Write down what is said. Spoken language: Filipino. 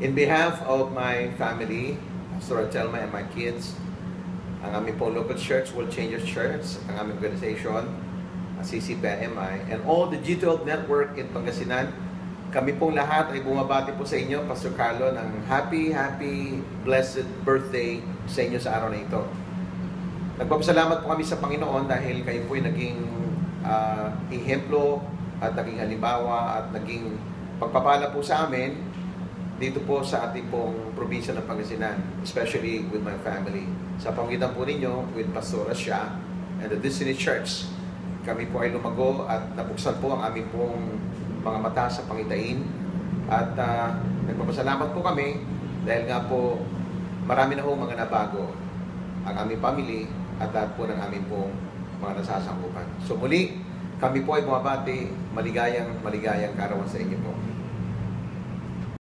In behalf of my family, Pastor Telma and my kids, ang aming po local church, World Changers Church, ang aming organization, CCPMI, and all the G12 network in Pangasinan, kami pong lahat ay bumabati po sa inyo, Pastor Carlo, ng happy, blessed birthday sa inyo sa araw na ito. Nagpapasalamat po kami sa Panginoon dahil kayo po ay naging ehemplo at naging halimbawa at naging pagpapala po sa amin dito po sa ating pong probinsya ng Pangasinan, especially with my family. Sa pamagitan po ninyo with Pastor Asya and the Destiny Church, kami po ay lumago at nabuksan po ang aming pong mga mata sa pangitain. At nagpapasalamat po kami dahil nga po marami na hong mga nabago ang aming family at lahat po ng aming pong mga nasasangkupan. So muli, kami po ay bumabati, maligayang kaarawan sa inyo po.